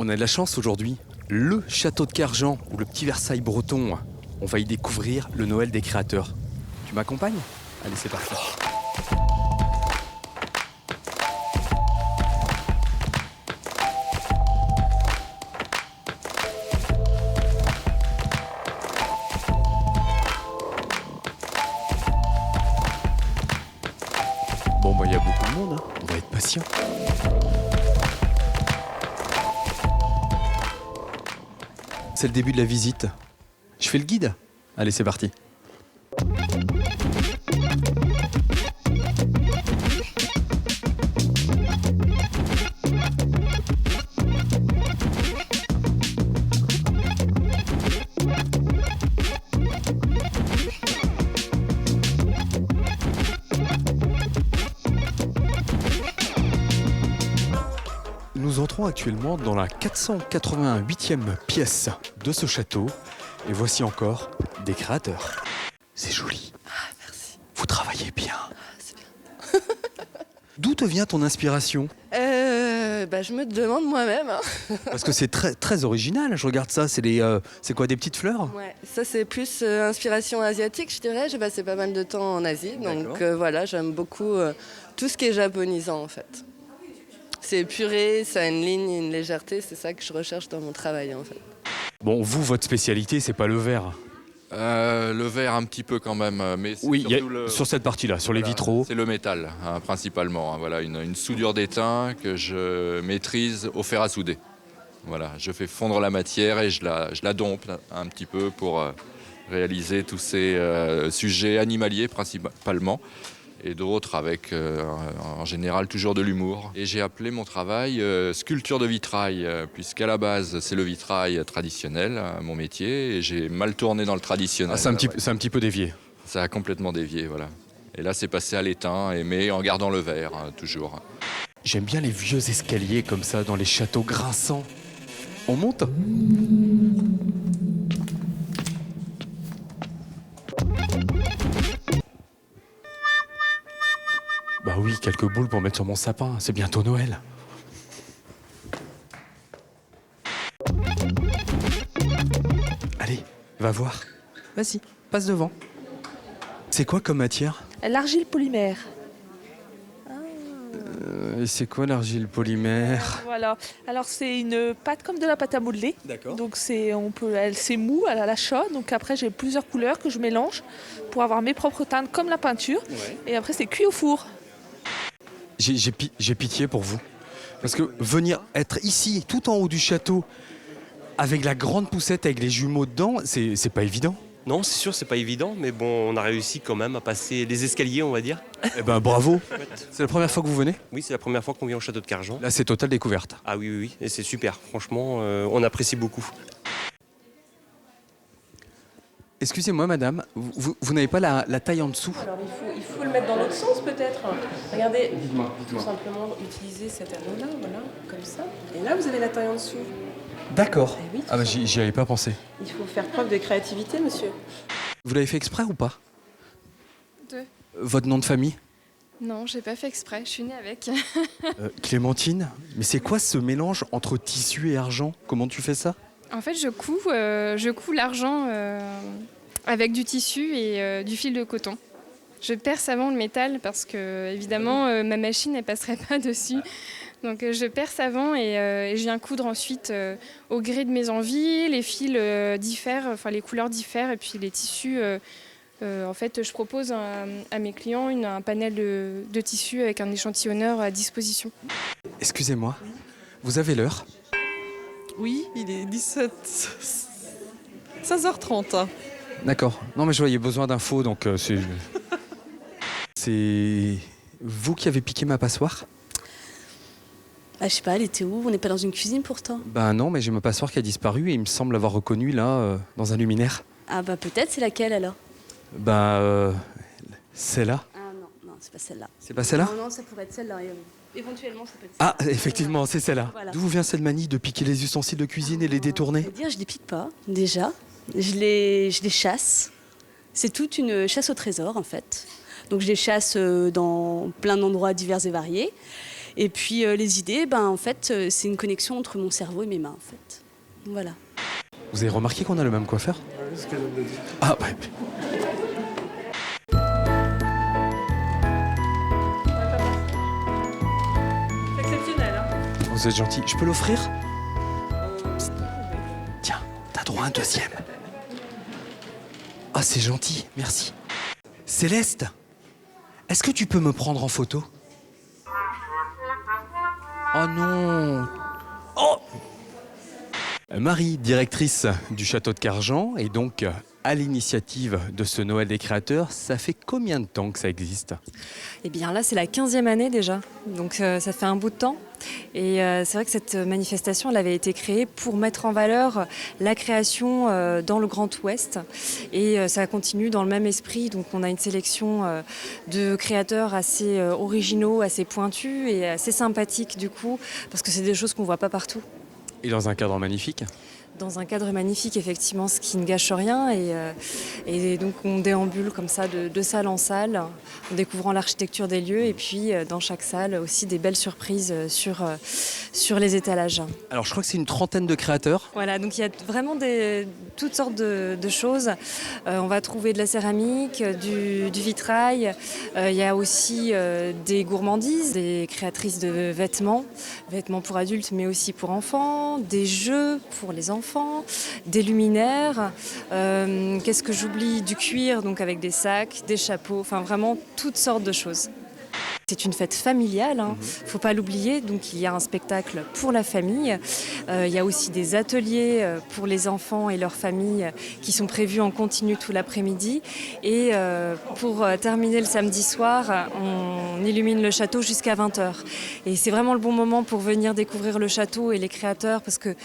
On a de la chance aujourd'hui. Le château de Kerjan, ou le petit Versailles breton. On va y découvrir le Noël des créateurs. Tu m'accompagnes? Allez, c'est parti. Bon, bah, il y a beaucoup de monde, hein. On va être patient. C'est le début de la visite. Je fais le guide? Allez, c'est parti. Nous entrons actuellement dans la 488e pièce de ce château. Et voici encore des créateurs. C'est joli. Ah, merci. Vous travaillez bien. Ah, c'est bien. D'où te vient ton inspiration? Je me demande moi-même. Hein. Parce que c'est très, très original. Je regarde ça. C'est quoi, des petites fleurs? Ouais, ça c'est plus inspiration asiatique, je dirais. J'ai passé pas mal de temps en Asie, donc voilà, j'aime beaucoup tout ce qui est japonisant en fait. C'est épuré, ça a une ligne, une légèreté, c'est ça que je recherche dans mon travail en fait. Bon, vous, votre spécialité, c'est pas le verre. Le verre un petit peu quand même, mais c'est Oui, surtout sur cette partie-là, sur les vitraux. C'est le métal hein, principalement. Hein, voilà, une soudure d'étain que je maîtrise au fer à souder. Voilà, je fais fondre la matière et je la dompte un petit peu pour réaliser tous ces sujets animaliers principalement. Et d'autres avec en général toujours de l'humour. Et j'ai appelé mon travail sculpture de vitrail, puisqu'à la base c'est le vitrail traditionnel, mon métier, et j'ai mal tourné dans le traditionnel. Ah, c'est un petit peu dévié. Ça a complètement dévié, voilà. Et là c'est passé à l'étain, mais en gardant le verre, toujours. J'aime bien les vieux escaliers comme ça dans les châteaux grinçants. On monte? Bah oui, quelques boules pour mettre sur mon sapin, c'est bientôt Noël. Allez, va voir. Vas-y, passe devant. C'est quoi comme matière? L'argile polymère. C'est quoi l'argile polymère? Voilà. Alors c'est une pâte comme de la pâte à modeler. D'accord. Donc c'est mou, elle a la chaude. Donc après j'ai plusieurs couleurs que je mélange pour avoir mes propres teintes comme la peinture. Ouais. Et après c'est cuit au four. J'ai pitié pour vous. Parce que venir être ici, tout en haut du château, avec la grande poussette avec les jumeaux dedans, c'est pas évident. Non, c'est sûr, c'est pas évident, mais bon, on a réussi quand même à passer les escaliers, on va dire. Eh ben bravo. C'est la première fois que vous venez? Oui, c'est la première fois qu'on vient au château de Kerjan. Là, c'est totale découverte. Ah oui, oui, oui, et c'est super. Franchement, on apprécie beaucoup. Excusez-moi, madame, vous n'avez pas la taille en dessous? Alors il faut le mettre dans l'autre sens peut-être. Regardez, tout simplement utiliser cet anneau-là, voilà, comme ça. Et là vous avez la taille en dessous. D'accord. Eh oui, tout Ah bah ça. j'y avais pas pensé. Il faut faire preuve de créativité, monsieur. Vous l'avez fait exprès ou pas? Deux. Votre nom de famille? Non, j'ai pas fait exprès, je suis née avec. Clémentine? Mais c'est quoi ce mélange entre tissu et argent? Comment tu fais ça? En fait, je couds l'argent avec du tissu et du fil de coton. Je perce avant le métal parce que, évidemment, ma machine ne passerait pas dessus. Donc, je perce avant et je viens coudre ensuite au gré de mes envies. Les fils diffèrent, enfin, les couleurs diffèrent et puis les tissus. En fait, je propose à mes clients un panel de tissus avec un échantillonneur à disposition. Excusez-moi, vous avez l'heure? Oui, il est 16h30. D'accord. Non mais je voyais besoin d'infos, donc c'est... C'est vous qui avez piqué ma passoire? Ah, je sais pas, elle était où? On n'est pas dans une cuisine pourtant. Ben non, mais j'ai ma passoire qui a disparu et il me semble l'avoir reconnue là, dans un luminaire. Ah bah peut-être, c'est laquelle alors? Celle-là. Ah non, c'est pas celle-là. C'est pas celle-là? Non, ça pourrait être celle-là. Éventuellement, ça peut être Ah, effectivement, c'est celle-là. Voilà. D'où vient cette manie de piquer les ustensiles de cuisine et les détourner? Je les pique pas, déjà. Je les chasse. C'est toute une chasse au trésor, en fait. Donc je les chasse dans plein d'endroits divers et variés. Et puis les idées, en fait, c'est une connexion entre mon cerveau et mes mains, en fait. Voilà. Vous avez remarqué qu'on a le même coiffeur? C'est ce qu'elle vient de dire. Ah, ouais. C'est exceptionnel, hein. Vous êtes gentil. Je peux l'offrir? Psst. Tiens, t'as droit à un deuxième. Ah, c'est gentil, merci. Céleste, est-ce que tu peux me prendre en photo? Oh non! Oh! Marie, directrice du château de Carjan, et donc à l'initiative de ce Noël des créateurs, ça fait combien de temps que ça existe? Eh bien là, c'est la 15e année déjà, donc ça fait un bout de temps. Et c'est vrai que cette manifestation, elle avait été créée pour mettre en valeur la création dans le Grand Ouest. Et ça continue dans le même esprit, donc on a une sélection de créateurs assez originaux, assez pointus et assez sympathiques du coup, parce que c'est des choses qu'on ne voit pas partout. Et dans un cadre magnifique? Dans un cadre magnifique, effectivement, ce qui ne gâche rien. Et donc on déambule comme ça de salle en salle, en découvrant l'architecture des lieux. Et puis dans chaque salle aussi des belles surprises sur les étalages. Alors je crois que c'est une trentaine de créateurs. Voilà, donc il y a vraiment toutes sortes de choses. On va trouver de la céramique, du vitrail. Il y a aussi des gourmandises, des créatrices de vêtements pour adultes mais aussi pour enfants, des jeux pour les enfants, des luminaires, qu'est-ce que j'oublie, du cuir, donc avec des sacs, des chapeaux, enfin vraiment toutes sortes de choses. C'est une fête familiale, faut pas l'oublier, donc il y a un spectacle pour la famille, il y a aussi des ateliers pour les enfants et leurs familles qui sont prévus en continu tout l'après-midi et pour terminer le samedi soir, on illumine le château jusqu'à 20h. Et c'est vraiment le bon moment pour venir découvrir le château et les créateurs parce que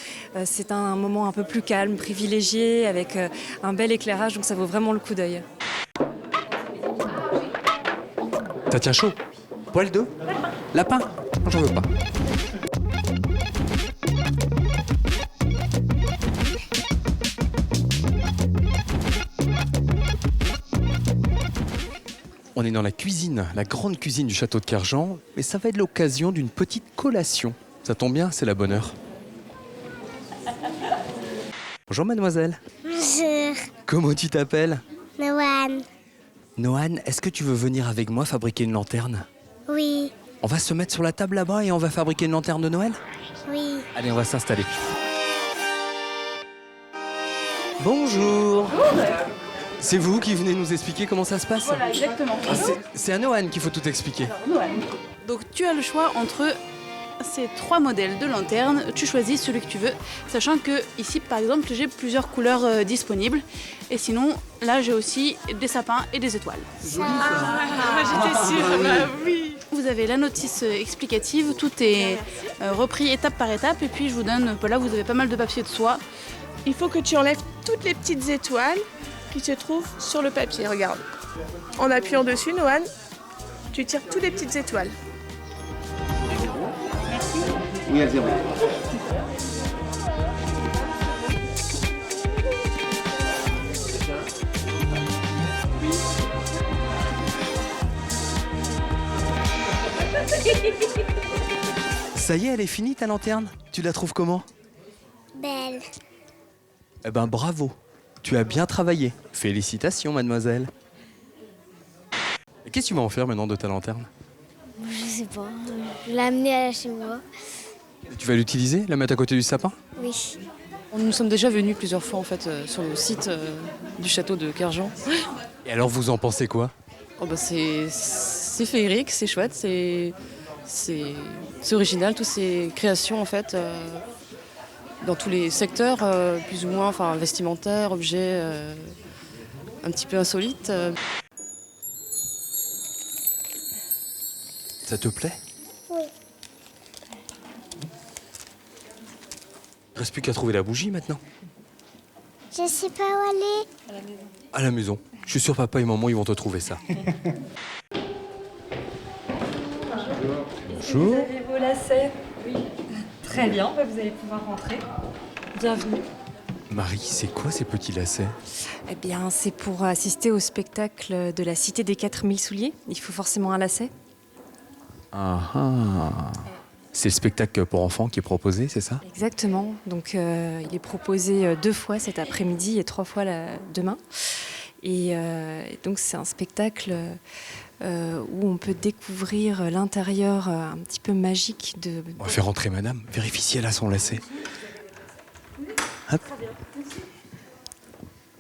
c'est un moment un peu plus calme, privilégié, avec un bel éclairage, donc ça vaut vraiment le coup d'œil. Ça tient chaud. Poil d'œuf? Lapin? Non, j'en veux pas. On est dans la cuisine, la grande cuisine du château de Carjan, et ça va être l'occasion d'une petite collation. Ça tombe bien, c'est la bonne heure. Bonjour mademoiselle. Bonjour. Comment tu t'appelles? Noan. Noan, est-ce que tu veux venir avec moi fabriquer une lanterne? Oui. On va se mettre sur la table là-bas et on va fabriquer une lanterne de Noël? Oui. Allez, on va s'installer. Bonjour. C'est vous qui venez nous expliquer comment ça se passe? Voilà, exactement. Ah, c'est à Noan qu'il faut tout expliquer. Donc tu as le choix entre ces 3 modèles de lanterne. Tu choisis celui que tu veux, sachant que ici, par exemple, j'ai plusieurs couleurs disponibles. Et sinon, là, j'ai aussi des sapins et des étoiles. J'étais sûre, oui. Vous avez la notice explicative, tout est repris étape par étape. Et puis je vous donne, là, vous avez pas mal de papier de soie. Il faut que tu enlèves toutes les petites étoiles qui se trouvent sur le papier. Regarde. En appuyant dessus, Noan, tu tires toutes les petites étoiles. Oui, à 0. Ça y est, elle est finie ta lanterne? Tu la trouves comment? Belle. Eh ben bravo, tu as bien travaillé. Félicitations mademoiselle. Et qu'est-ce que tu vas en faire maintenant de ta lanterne? Je sais pas. Je l'ai amenée chez moi. Et tu vas l'utiliser, la mettre à côté du sapin? Oui. Nous sommes déjà venus plusieurs fois en fait sur le site du château de Carjan. Et alors vous en pensez quoi? Oh, bah, c'est féerique, c'est chouette, c'est original, toutes ces créations en fait dans tous les secteurs, plus ou moins, enfin vestimentaires, objets un petit peu insolites. Ça te plaît? Oui. Il reste plus qu'à trouver la bougie maintenant. Je sais pas où aller. À la maison. Je suis sûr papa et maman ils vont te trouver ça. Bonjour. Vous avez vos lacets? Oui. Très bien, vous allez pouvoir rentrer. Bienvenue. Marie, c'est quoi ces petits lacets? Eh bien, c'est pour assister au spectacle de la Cité des 4000 souliers. Il faut forcément un lacet. Ah, ah. C'est le spectacle pour enfants qui est proposé, c'est ça? Exactement. Donc, il est proposé 2 fois cet après-midi et 3 fois demain. Et donc, c'est un spectacle où on peut découvrir l'intérieur un petit peu magique de... On va faire rentrer madame. Vérifie si elle a son lacet. Hop.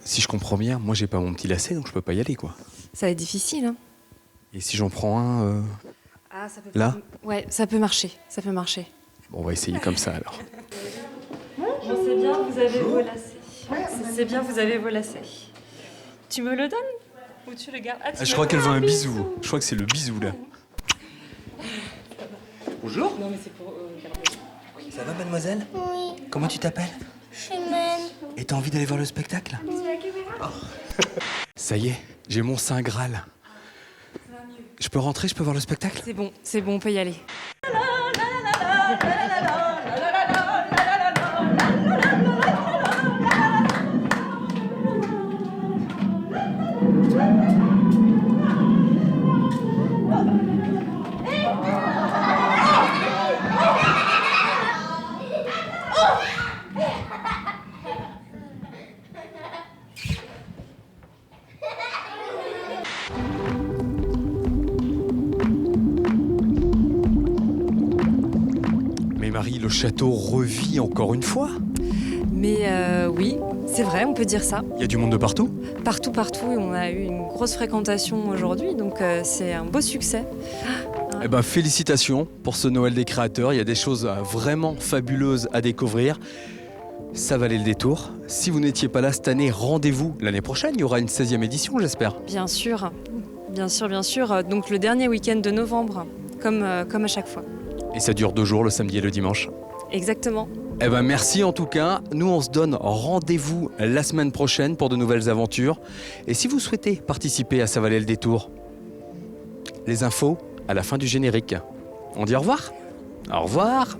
Si je comprends bien, moi j'ai pas mon petit lacet, donc je peux pas y aller, quoi. Ça va être difficile, hein? Et si j'en prends un Ça peut là? Ouais, ça peut marcher. Ça peut marcher. Bon, on va essayer comme ça alors. Bon, c'est bien, vous avez vos lacets. C'est bien, vous avez vos lacets. Tu me le donnes ou tu le gardes? Je crois qu'elle veut un bisou. Je crois que c'est le bisou là. Bonjour. Non, mais c'est pour garder. Ça va, mademoiselle? Oui. Comment tu t'appelles? Chemin. Et t'as envie d'aller voir le spectacle? Ça y est, j'ai mon Saint Graal. Je peux rentrer, je peux voir le spectacle? C'est bon, on peut y aller. Mais Marie, le château revit encore une fois. Mais oui, c'est vrai, on peut dire ça. Il y a du monde de partout? Partout, et on a eu une grosse fréquentation aujourd'hui, donc c'est un beau succès. Eh ben, félicitations pour ce Noël des créateurs. Il y a des choses vraiment fabuleuses à découvrir. Ça valait le détour. Si vous n'étiez pas là cette année, rendez-vous l'année prochaine. Il y aura une 16e édition, j'espère. Bien sûr. Donc le dernier week-end de novembre, comme à chaque fois. Et ça dure 2 jours, le samedi et le dimanche. Exactement. Eh ben, merci en tout cas. Nous, on se donne rendez-vous la semaine prochaine pour de nouvelles aventures. Et si vous souhaitez participer à Ça valait le détour, les infos à la fin du générique. On dit au revoir? Au revoir.